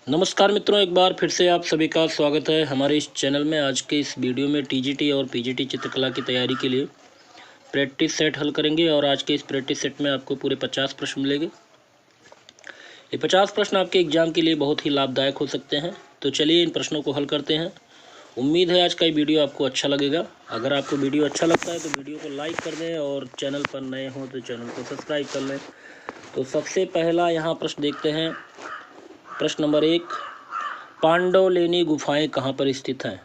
नमस्कार मित्रों, एक बार फिर से आप सभी का स्वागत है हमारे इस चैनल में। आज के इस वीडियो में टीजीटी और पीजीटी चित्रकला की तैयारी के लिए प्रैक्टिस सेट हल करेंगे और आज के इस प्रैक्टिस सेट में आपको पूरे 50 प्रश्न मिलेंगे। ये 50 प्रश्न आपके एग्जाम के लिए बहुत ही लाभदायक हो सकते हैं। तो चलिए इन प्रश्नों को हल करते हैं। उम्मीद है आज का ये वीडियो आपको अच्छा लगेगा। अगर आपको वीडियो अच्छा लगता है तो वीडियो को लाइक कर दें और चैनल पर नए हों तो चैनल को सब्सक्राइब कर लें। तो सबसे पहला यहाँ प्रश्न देखते हैं। प्रश्न नंबर 1, पांडवलेनी गुफाएं कहाँ पर स्थित हैं?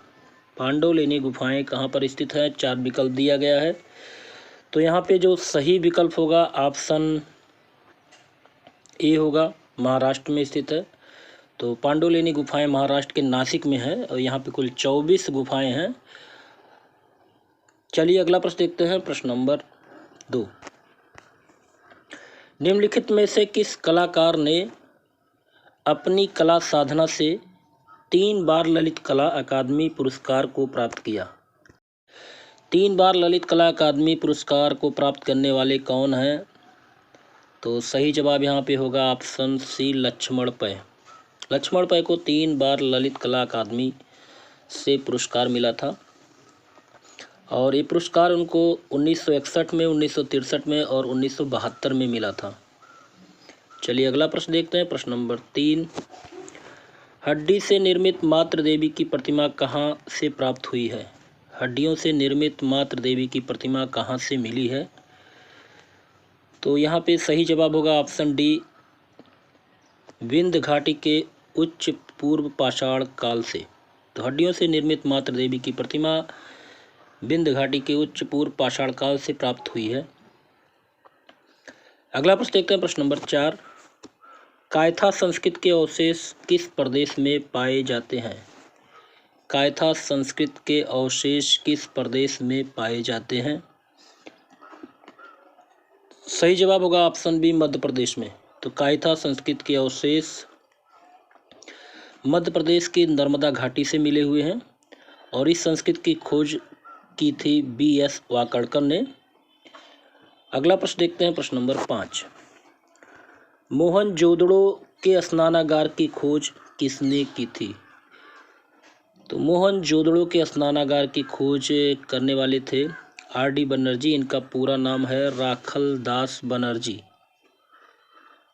पांडवलेनी गुफाएं कहाँ पर स्थित हैं? 4 विकल्प दिया गया है। तो यहाँ पे जो सही विकल्प होगा ऑप्शन ए होगा, महाराष्ट्र में स्थित है। तो पांडवलेनी गुफाएं महाराष्ट्र के नासिक में है और यहाँ पे कुल 24 गुफाएं हैं। चलिए अगला प्रश्न देखते हैं। प्रश्न नंबर 2, निम्नलिखित में से किस कलाकार ने अपनी कला साधना से 3 बार ललित कला अकादमी पुरस्कार को प्राप्त किया? 3 बार ललित कला अकादमी पुरस्कार को प्राप्त करने वाले कौन हैं? तो सही जवाब यहाँ पे होगा ऑप्शन सी, लक्ष्मण पै। लक्ष्मण पै को 3 बार ललित कला अकादमी से पुरस्कार मिला था और ये पुरस्कार उनको 1961 में, 1963 में और 1972 में मिला था। चलिए अगला प्रश्न देखते हैं। प्रश्न नंबर 3, हड्डी से निर्मित मातृ देवी की प्रतिमा कहाँ से प्राप्त हुई है? हड्डियों से निर्मित मातृ देवी की प्रतिमा कहाँ से मिली है? तो यहाँ पे सही जवाब होगा ऑप्शन डी, विंध्य घाटी के उच्च पूर्व पाषाण काल से। तो हड्डियों से निर्मित मातृ देवी की प्रतिमा विंध्य घाटी के उच्च पूर्व पाषाण काल से प्राप्त हुई है। अगला प्रश्न देखते हैं। प्रश्न नंबर 4, कायथा संस्कृत के अवशेष किस प्रदेश में पाए जाते हैं? कायथा संस्कृत के अवशेष किस प्रदेश में पाए जाते हैं? सही जवाब होगा ऑप्शन बी, मध्य प्रदेश में। तो कायथा संस्कृत के अवशेष मध्य प्रदेश की नर्मदा घाटी से मिले हुए हैं और इस संस्कृत की खोज की थी B.S. वाकड़कर ने। अगला प्रश्न देखते हैं। प्रश्न नंबर 5, मोहनजोदड़ो के स्नानागार की खोज किसने की थी? तो मोहनजोदड़ो के स्नानागार की खोज करने वाले थे R.D. बनर्जी। इनका पूरा नाम है राखल दास बनर्जी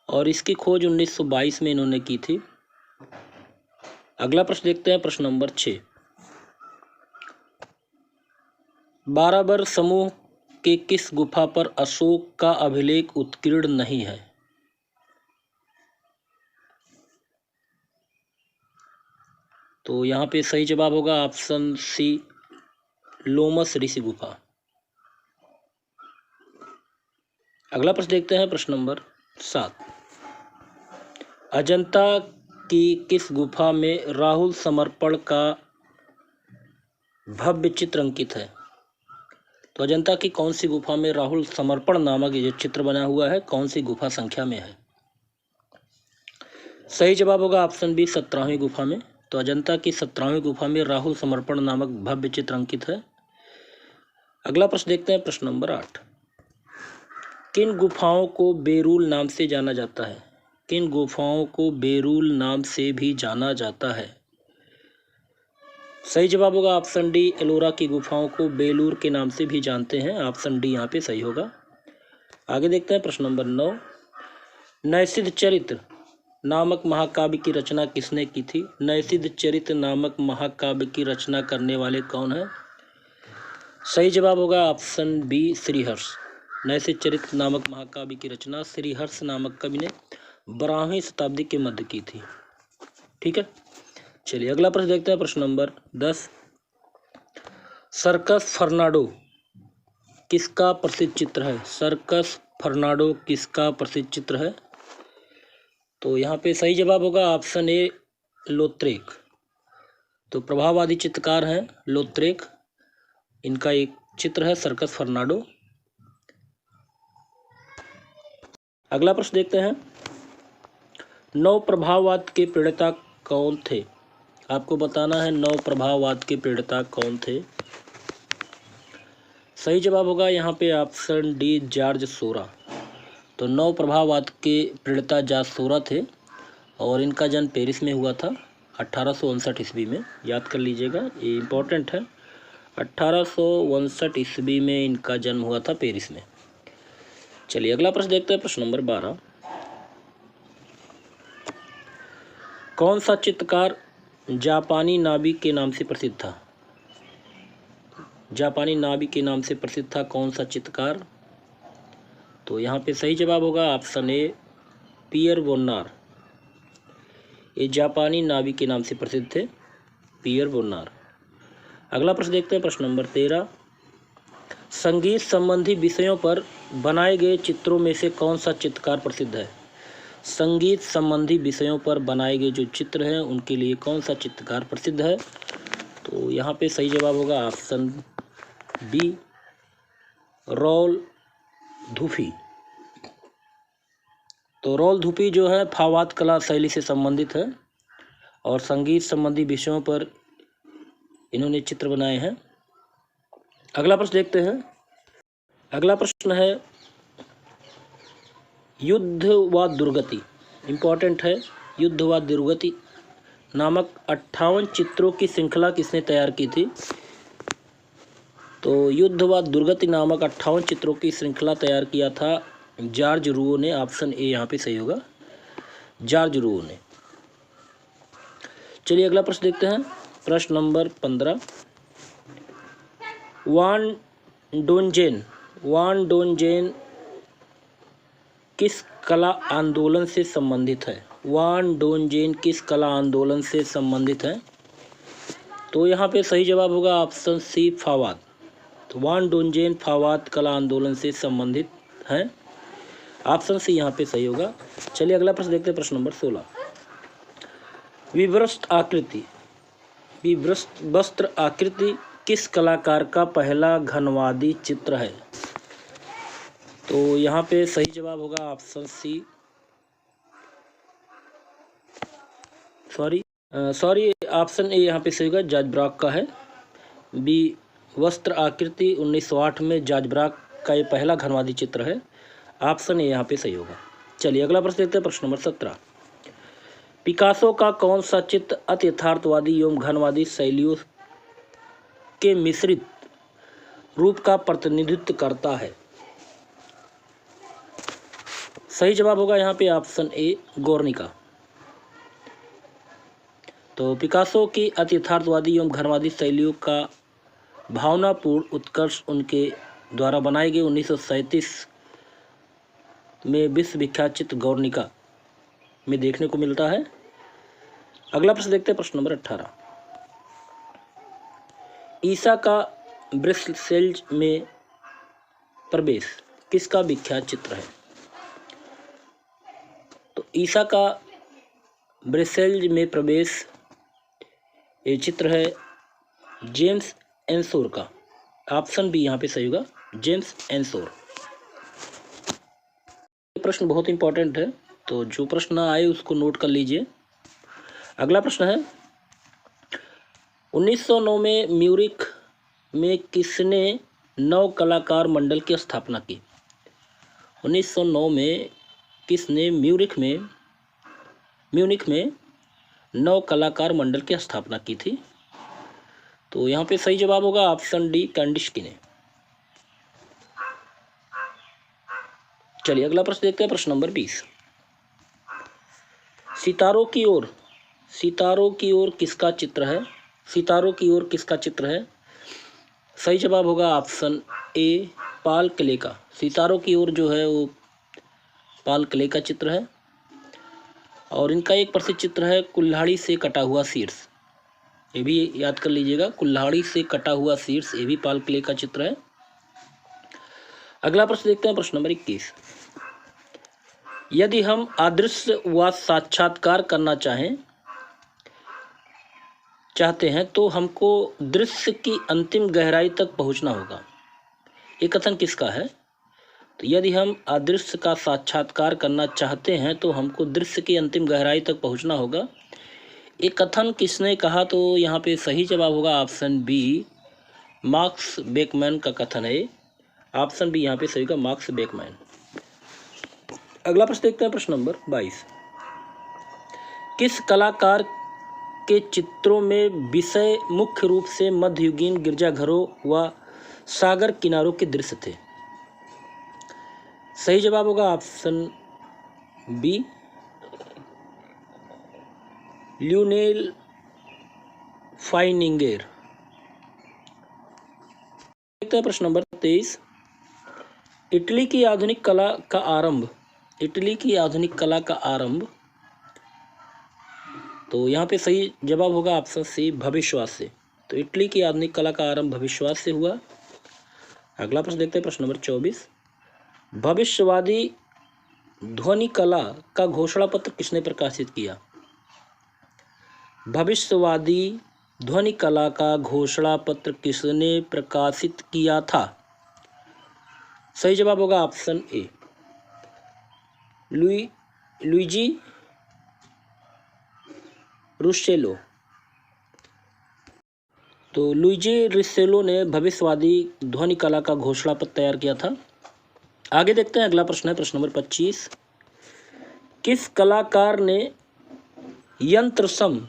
और इसकी खोज 1922 में इन्होंने की थी। अगला प्रश्न देखते हैं। प्रश्न नंबर 6, बाराबर समूह के किस गुफा पर अशोक का अभिलेख उत्कीर्ण नहीं है? तो यहाँ पे सही जवाब होगा ऑप्शन सी, लोमस ऋषि गुफा। अगला प्रश्न देखते हैं। प्रश्न नंबर 7, अजंता की किस गुफा में राहुल समर्पण का भव्य चित्र अंकित है? तो अजंता की कौन सी गुफा में राहुल समर्पण नामक जो चित्र बना हुआ है, कौन सी गुफा संख्या में है? सही जवाब होगा ऑप्शन बी, 17वीं गुफा में। तो अजंता की 17वीं गुफा में राहुल समर्पण नामक भव्य चित्र अंकित है। अगला प्रश्न देखते हैं। प्रश्न नंबर 8, किन गुफाओं को बेरुल नाम से जाना जाता है? किन गुफाओं को बेरुल नाम से भी जाना जाता है? सही जवाब होगा ऑप्शन डी, एलोरा की गुफाओं को बेलूर के नाम से भी जानते हैं। ऑप्शन डी यहाँ पे सही होगा। आगे देखते हैं। प्रश्न नंबर 9, नैषध चरित्र नामक महाकाव्य की रचना किसने की थी? नैषध चरित्र नामक महाकाव्य की रचना करने वाले कौन हैं? सही जवाब होगा ऑप्शन बी, श्रीहर्ष। नैषध चरित्र नामक महाकाव्य की रचना श्रीहर्ष नामक कवि ने 12वीं शताब्दी के मध्य की थी। ठीक है, चलिए अगला प्रश्न देखते हैं। प्रश्न नंबर 10, सर्कस फर्नांडो किसका प्रसिद्ध चित्र है? सर्कस फर्नांडो किसका प्रसिद्ध चित्र है? तो यहाँ पे सही जवाब होगा ऑप्शन ए, लोत्रेक। तो प्रभाववादी चित्रकार हैं लोत्रेक। इनका एक चित्र है सर्कस फर्नांडो। अगला प्रश्न देखते हैं। नव प्रभाववाद के प्रणेता कौन थे? आपको बताना है नव प्रभाववाद के प्रणेता कौन थे। सही जवाब होगा यहाँ पे ऑप्शन डी, जॉर्ज सोरा। तो नव प्रभाववाद के प्रणेता जॉर्ज सोरा थे और इनका जन्म पेरिस में हुआ था 1859 ईस्वी में। याद कर लीजिएगा, ये इम्पोर्टेंट है। 1859 ईस्वी में इनका जन्म हुआ था पेरिस में। चलिए अगला प्रश्न देखते हैं, प्रश्न नंबर 12। कौन सा चित्रकार जापानी नाविक के नाम से प्रसिद्ध था? जापानी नाविक के नाम से प्रसिद्ध था कौन सा चित्रकार? तो यहाँ पे सही जवाब होगा ऑप्शन ए, पियर वोन्नार। ये जापानी नाविक के नाम से प्रसिद्ध थे, पियर वोन्नार। अगला प्रश्न देखते हैं, प्रश्न नंबर 13। संगीत संबंधी विषयों पर बनाए गए चित्रों में से कौन सा चित्रकार प्रसिद्ध है? संगीत संबंधी विषयों पर बनाए गए जो चित्र हैं उनके लिए कौन सा चित्रकार प्रसिद्ध है? तो यहाँ पे सही जवाब होगा ऑप्शन बी, रॉल धूफी। तो रॉल धूफी जो है फावाद कला शैली से संबंधित है और संगीत संबंधी विषयों पर इन्होंने चित्र बनाए हैं। अगला प्रश्न देखते हैं। अगला प्रश्न है युद्ध व दुर्गति। इम्पोर्टेंट है। युद्ध व दुर्गति नामक 58 चित्रों की श्रृंखला किसने तैयार की थी? तो युद्ध व दुर्गति नामक 58 चित्रों की श्रृंखला तैयार किया था जॉर्ज रुओ ने। ऑप्शन ए यहाँ पे सही होगा, जॉर्ज रुओ ने। चलिए अगला प्रश्न देखते हैं, प्रश्न नंबर 15। वान डोनजेन किस कला आंदोलन से संबंधित है? वान डोनजेन किस कला आंदोलन से संबंधित है? तो यहाँ पे सही जवाब होगा ऑप्शन सी, फावाद। तो वान डोनजेन फावाद कला आंदोलन से संबंधित हैं। ऑप्शन सी यहाँ पे सही होगा। चलिए अगला प्रश्न देखते हैं, प्रश्न नंबर 16। विवस्त्र आकृति किस कलाकार का पहला घनवादी चित्र है? तो यहाँ पे सही जवाब होगा option C, sorry option A यहाँ पे सही होगा, जॉर्ज ब्राक का है। बी, वस्त्र आकृति 1908 में जॉर्ज ब्राक का ये पहला घनवादी चित्र है। ऑप्शन ए यहाँ पे सही होगा। चलिए अगला प्रश्न देखते हैं, प्रश्न नंबर 17। पिकासो का कौन सा चित्र अति यथार्थवादी एवं घनवादी शैलियों के मिश्रित रूप का प्रतिनिधित्व करता है? सही जवाब होगा यहाँ पे ऑप्शन ए, गोर्निका। तो पिकासो की अति यथार्थवादी एवं घनवादी शैलियों का भावनापूर्ण उत्कर्ष उनके द्वारा बनाए गए 1937 में विश्व विख्यात चित्र गोर्निका में देखने को मिलता है। अगला प्रश्न देखते हैं, प्रश्न नंबर 18। ईसा का ब्रसेल्स में प्रवेश किसका विख्यात चित्र है? तो ईसा का ब्रसेल्स में प्रवेश ये चित्र है जेम्स एंसोर का। ऑप्शन बी यहाँ पे सही होगा, जेम्स एंसोर। प्रश्न बहुत इंपॉर्टेंट है, तो जो प्रश्न आए उसको नोट कर लीजिए। अगला प्रश्न है 1909 में म्यूनिख में किसने नव कलाकार मंडल की स्थापना की? 1909 में किसने म्यूनिख में नव कलाकार मंडल की स्थापना की थी? तो यहाँ पे सही जवाब होगा ऑप्शन डी, कैंडिशकी ने। चलिए अगला प्रश्न देखते हैं, प्रश्न नंबर 20। सितारों की ओर किसका चित्र है? सितारों की ओर किसका चित्र है? सही जवाब होगा ऑप्शन ए, पाल क्ले का। सितारों की ओर जो है वो पाल क्ले का चित्र है और इनका एक प्रसिद्ध चित्र है कुल्हाड़ी से कटा हुआ शीर्ष। ये भी याद कर लीजिएगा, कुल्हाड़ी से कटा हुआ शीर्ष, ये भी पाल क्ले का चित्र है। अगला प्रश्न देखते हैं, प्रश्न नंबर 21। यदि हम अदृश्य व साक्षात्कार करना चाहते हैं तो हमको दृश्य की अंतिम गहराई तक पहुंचना होगा। ये कथन किसका है? तो यदि हम अदृश्य का साक्षात्कार करना चाहते हैं तो हमको दृश्य की अंतिम गहराई तक पहुंचना होगा। ये कथन किसने कहा? तो यहाँ पे सही जवाब होगा ऑप्शन बी, मार्क्स बेकमैन का कथन है। ऑप्शन बी यहाँ पे सही होगा, मार्क्स बेकमैन। अगला प्रश्न देखते हैं, प्रश्न नंबर 22। किस कलाकार के चित्रों में विषय मुख्य रूप से मध्ययुगीन गिरजाघरों व सागर किनारों के दृश्य थे? सही जवाब होगा ऑप्शन बी, ल्यूनेल फाइनिंगर। देखते हैं प्रश्न नंबर 23। इटली की आधुनिक कला का आरंभ, इटली की आधुनिक कला का आरंभ, तो यहाँ पे सही जवाब होगा ऑप्शन सी, भविष्यवाद से। तो इटली की आधुनिक कला का आरंभ भविष्यवाद से हुआ। अगला प्रश्न देखते हैं प्रश्न नंबर 24। भविष्यवादी ध्वनि कला का घोषणा पत्र किसने प्रकाशित किया? भविष्यवादी ध्वनि कला का घोषणा पत्र किसने प्रकाशित किया था? सही जवाब होगा ऑप्शन ए, लुइजी रुसेलो। तो लुइजी रुसेलो ने भविष्यवादी ध्वनि कला का घोषणा पत्र तैयार किया था। आगे देखते हैं, अगला प्रश्न है प्रश्न नंबर 25। किस कलाकार ने यंत्रसम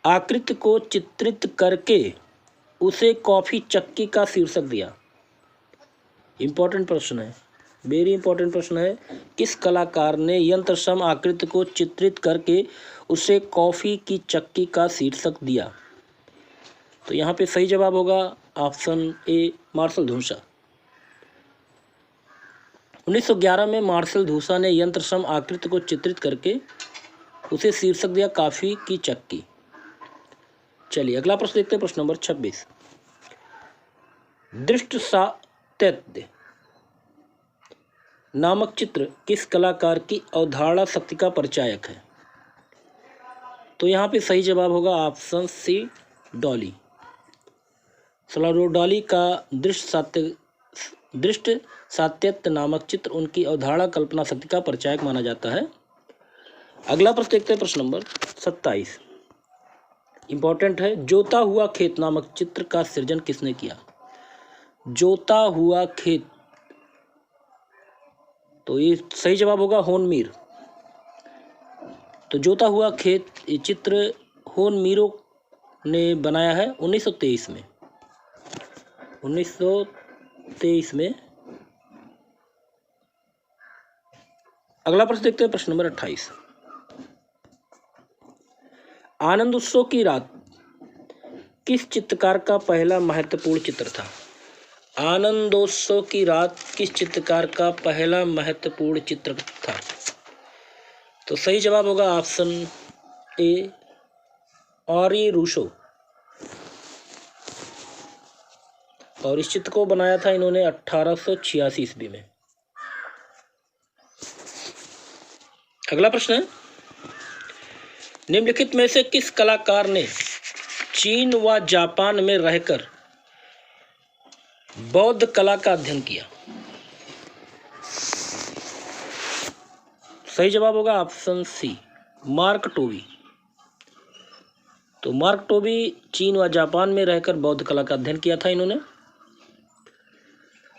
आकृति को चित्रित करके उसे कॉफी चक्की का शीर्षक दिया? इंपॉर्टेंट प्रश्न है, वेरी इंपॉर्टेंट प्रश्न है। किस कलाकार ने यंत्रसम आकृति को चित्रित करके उसे कॉफी की चक्की का शीर्षक दिया? तो यहाँ पे सही जवाब होगा ऑप्शन ए, मार्शल धूसा। 1911 में मार्शल धूसा ने यंत्रसम आकृति को चित्रित करके उसे शीर्षक दिया कॉफी की चक्की। चलिए अगला प्रश्न देखते हैं, प्रश्न नंबर 26। दृष्ट सातत्य नामक चित्र किस कलाकार की अवधारणा शक्ति का परिचायक है? तो यहाँ पे सही जवाब होगा ऑप्शन सी, डॉली। सलाडोर डाली का दृष्ट सातत्य नामक चित्र उनकी अवधारणा कल्पना शक्ति का परिचायक माना जाता है। अगला प्रश्न देखते हैं, प्रश्न नंबर 27। इंपॉर्टेंट है। जोता हुआ खेत नामक चित्र का सृजन किसने किया? जोता हुआ खेत, तो ये सही जवाब होगा होनमीर। तो जोता हुआ खेत ये चित्र होनमीरो ने बनाया है 1923 में। 1923 में। अगला प्रश्न देखते हैं, प्रश्न नंबर 28। आनंद उत्सव की रात किस चित्रकार का पहला महत्वपूर्ण चित्र था? आनंदोत्सव की रात किस चित्रकार का पहला महत्वपूर्ण चित्र था? तो सही जवाब होगा ऑप्शन ए, ऑरी रूसो। और इस चित्र को बनाया था इन्होंने 1886 ईस्वी में। अगला प्रश्न है, निम्नलिखित में से किस कलाकार ने चीन व जापान में रहकर बौद्ध कला का अध्ययन किया? सही जवाब होगा ऑप्शन सी, मार्क टोबी। तो मार्क टोबी चीन व जापान में रहकर बौद्ध कला का अध्ययन किया था इन्होंने।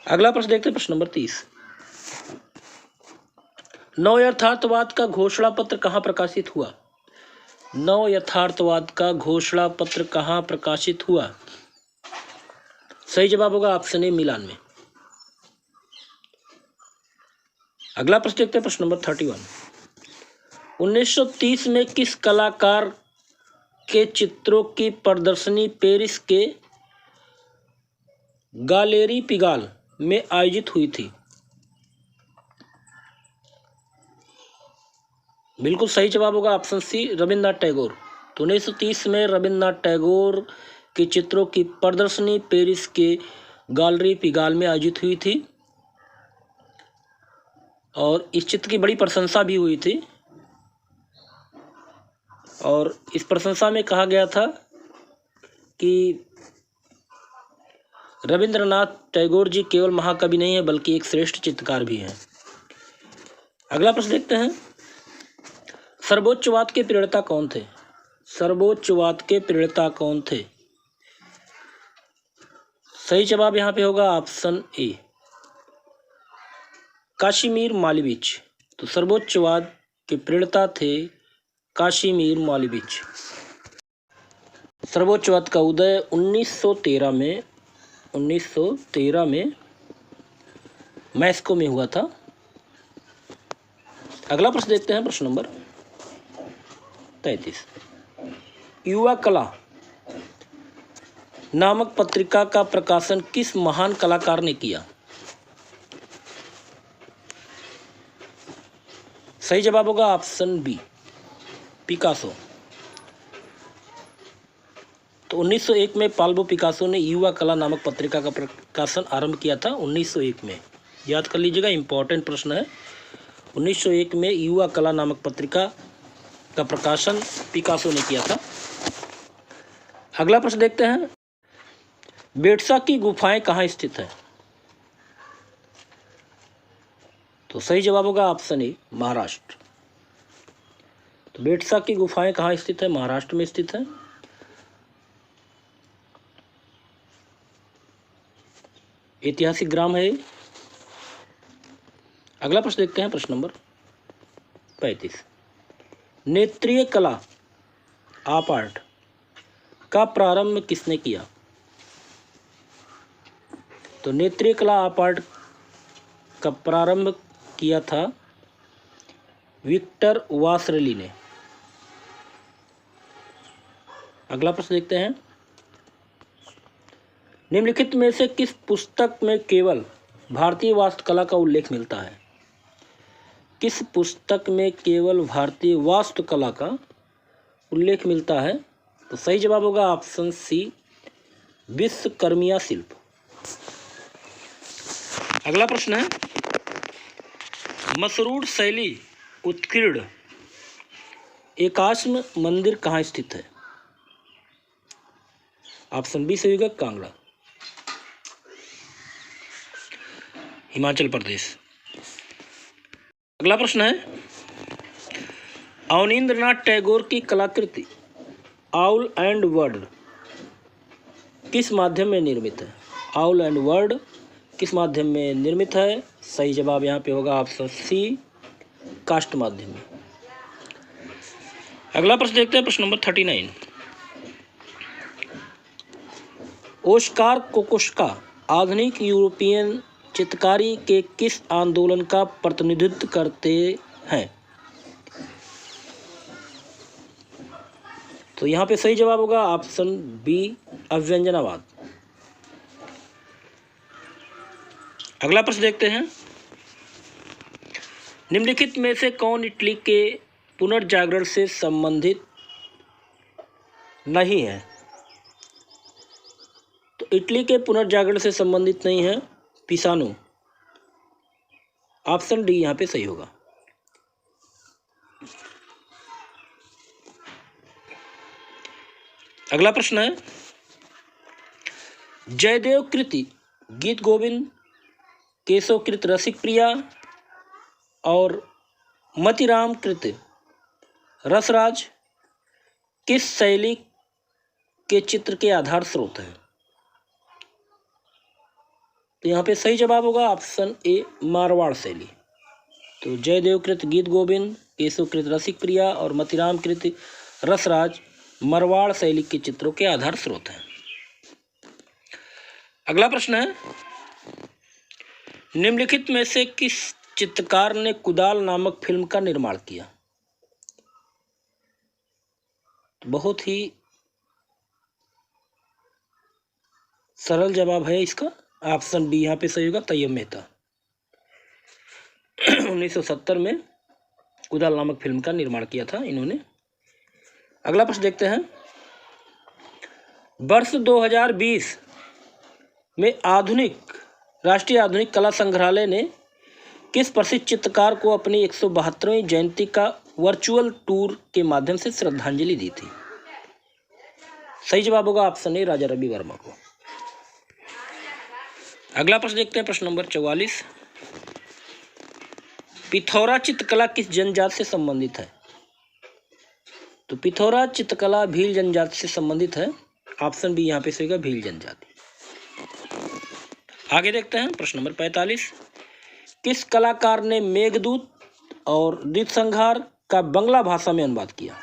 अगला प्रश्न देखते हैं, प्रश्न नंबर 30। नव यथार्थवाद का घोषणा पत्र कहाँ प्रकाशित हुआ? नव यथार्थवाद का घोषणा पत्र कहाँ प्रकाशित हुआ? सही जवाब होगा ऑप्शन ए, मिलान में। अगला प्रश्न देखते हैं, प्रश्न नंबर 31। 1930 में किस कलाकार के चित्रों की प्रदर्शनी पेरिस के गैलेरी पिगाल में आयोजित हुई थी? बिल्कुल सही जवाब होगा ऑप्शन सी, रविन्द्रनाथ टैगोर। तो 1930 में रविन्द्रनाथ टैगोर के चित्रों की प्रदर्शनी पेरिस के गैलेरी पिगाल में आयोजित हुई थी और इस चित्र की बड़ी प्रशंसा भी हुई थी। और इस प्रशंसा में कहा गया था कि रविंद्रनाथ टैगोर जी केवल महाकवि नहीं है बल्कि एक श्रेष्ठ चित्रकार भी हैं। अगला प्रश्न देखते हैं, सर्वोच्चवाद के प्रणेता कौन थे? सर्वोच्चवाद के प्रणेता कौन थे? सही जवाब यहाँ पे होगा ऑप्शन ए, काशिमीर मालेविच। तो सर्वोच्चवाद के प्रणेता थे काशिमीर मालेविच। सर्वोच्च पद का उदय 1913 में मैस्को में हुआ था। अगला प्रश्न देखते हैं, प्रश्न नंबर 33। युवा कला नामक पत्रिका का प्रकाशन किस महान कलाकार ने किया? सही जवाब होगा ऑप्शन बी, पिकासो। तो 1901 में पाब्लो पिकासो ने युवा कला नामक पत्रिका का प्रकाशन आरंभ किया था 1901 में। याद कर लीजिएगा, इंपॉर्टेंट प्रश्न है। 1901 में युवा कला नामक पत्रिका का प्रकाशन पिकासो ने किया था। अगला प्रश्न देखते हैं, बेटसा की गुफाएं कहाँ स्थित है? तो सही जवाब होगा ऑप्शन ए, महाराष्ट्र। तो बेटसा की गुफाएं कहाँ स्थित है? महाराष्ट्र में स्थित है। ऐतिहासिक ग्राम है। अगला प्रश्न देखते हैं, प्रश्न नंबर 35। नेत्रीय कला आप आर्ट का प्रारंभ किसने किया? तो नेत्रीय कला आप आर्ट का प्रारंभ किया था विक्टर वासरली ने। अगला प्रश्न देखते हैं, निम्नलिखित में से किस पुस्तक में केवल भारतीय वास्तुकला का उल्लेख मिलता है? किस पुस्तक में केवल भारतीय वास्तुकला का उल्लेख मिलता है? तो सही जवाब होगा ऑप्शन सी, विश्वकर्मिया शिल्प। अगला प्रश्न है, मसरूड़ शैली उत्कीर्ण एकाश्म मंदिर कहाँ स्थित है? ऑप्शन बी सही होगा कांगड़ा, हिमाचल प्रदेश। अगला प्रश्न है, अवनींद्रनाथ टैगोर की कलाकृति आउल एंड वर्ड किस माध्यम में निर्मित है? आउल एंड वर्ड किस माध्यम में निर्मित है? सही जवाब यहाँ पे होगा ऑप्शन सी, कास्ट माध्यम में। अगला प्रश्न देखते हैं, प्रश्न नंबर 39। ओस्कार कोकोश्का आधुनिक यूरोपियन चित्रकारी के किस आंदोलन का प्रतिनिधित्व करते हैं? तो यहाँ पे सही जवाब होगा ऑप्शन बी, अव्यंजनावाद। अगला प्रश्न देखते हैं, निम्नलिखित में से कौन इटली के पुनर्जागरण से संबंधित नहीं है? तो इटली के पुनर्जागरण से संबंधित नहीं है पिसानो। ऑप्शन डी यहाँ पे सही होगा। अगला प्रश्न है, जयदेव कृति गीत गोविंद, केशव कृत रसिक प्रिया और मतिराम कृत रसराज किस शैली के चित्र के आधार स्रोत है? तो यहाँ पे सही जवाब होगा ऑप्शन ए, मारवाड़ शैली। तो जयदेव कृत गीत गोविंद, केशव कृत रसिक प्रिया और मतिराम कृत रसराज मारवाड़ शैली के चित्रों के आधार स्रोत हैं। अगला प्रश्न है, निम्नलिखित में से किस चित्रकार ने कुदाल नामक फिल्म का निर्माण किया? बहुत ही सरल जवाब है इसका, ऑप्शन बी यहाँ पे सही होगा, तैयब मेहता। 1970 में कुदाल नामक फिल्म का निर्माण किया था इन्होंने। अगला प्रश्न देखते हैं, वर्ष 2020 में राष्ट्रीय आधुनिक कला संग्रहालय ने किस प्रसिद्ध चित्रकार को अपनी 172वीं जयंती का वर्चुअल टूर के माध्यम से श्रद्धांजलि दी थी? सही जवाब होगा ऑप्शन ए, राजा रवि वर्मा को। अगला प्रश्न देखते हैं, प्रश्न नंबर 44। पिथौरा चित्रकला किस जनजाति से संबंधित है? तो पिथौरा चित्रकला भील जनजाति से संबंधित है। ऑप्शन बी यहाँ पे सही होगा, भील जनजाति। आगे देखते हैं, प्रश्न नंबर 45। किस कलाकार ने मेघदूत और द्वितसंहार का बंगला भाषा में अनुवाद किया?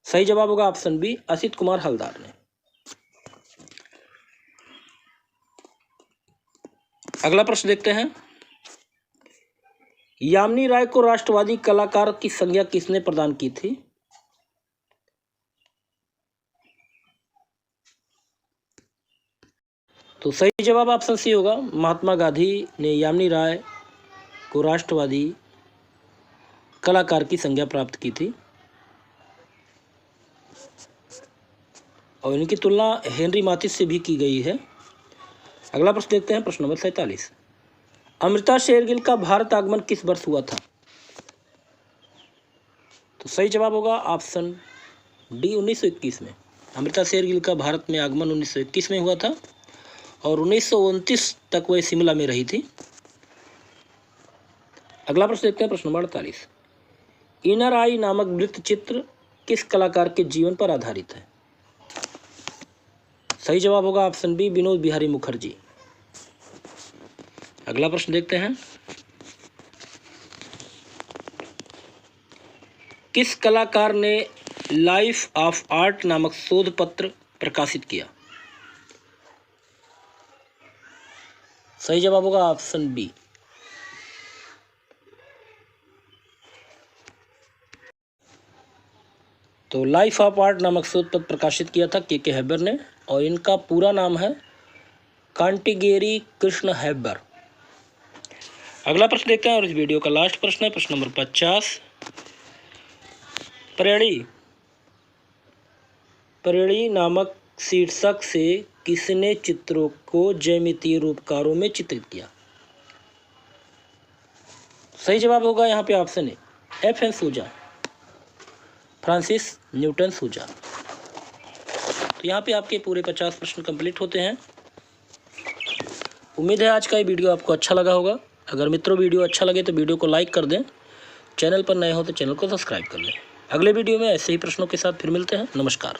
सही जवाब होगा ऑप्शन बी, असित कुमार हलदार ने। अगला प्रश्न देखते हैं। यामिनी राय को राष्ट्रवादी कलाकार की संज्ञा किसने प्रदान की थी? तो सही जवाब ऑप्शन सी होगा, महात्मा गांधी ने यामिनी राय को राष्ट्रवादी कलाकार की संज्ञा प्राप्त की थी और इनकी तुलना हेनरी माथिस से भी की गई है। अगला प्रश्न देखते हैं, प्रश्न नंबर 47। अमृता शेरगिल का भारत आगमन किस वर्ष हुआ था? तो सही जवाब होगा ऑप्शन डी, 1921 में। अमृता शेरगिल का भारत में आगमन 1921 में हुआ था और 1929 तक वह शिमला में रही थी। अगला प्रश्न देखते हैं, प्रश्न नंबर 48। इनर आई नामक वृत्त चित्र किस कलाकार के जीवन पर आधारित है? सही जवाब होगा ऑप्शन बी, विनोद बिहारी मुखर्जी। अगला प्रश्न देखते हैं। किस कलाकार ने लाइफ ऑफ आर्ट नामक शोध पत्र प्रकाशित किया? सही जवाब होगा ऑप्शन बी। तो लाइफ ऑफ आर्ट नामक शोध पत्र प्रकाशित किया था के हैबर ने और इनका पूरा नाम है कांटिगेरी कृष्ण हैबर। अगला प्रश्न देखते हैं और इस वीडियो का लास्ट प्रश्न है, प्रश्न नंबर 50। प्रेरणी नामक शीर्षक से किसने चित्रों को ज्यामितीय रूपकारों में चित्रित किया? सही जवाब होगा यहाँ पे ऑप्शन ए, एफ.एन. सूजा, फ्रांसिस न्यूटन सूजा। तो यहाँ पे आपके पूरे 50 प्रश्न कंप्लीट होते हैं। उम्मीद है आज का ये वीडियो आपको अच्छा लगा होगा। अगर मित्रों वीडियो अच्छा लगे तो वीडियो को लाइक कर दें, चैनल पर नए हो तो चैनल को सब्सक्राइब कर लें। अगले वीडियो में ऐसे ही प्रश्नों के साथ फिर मिलते हैं। नमस्कार।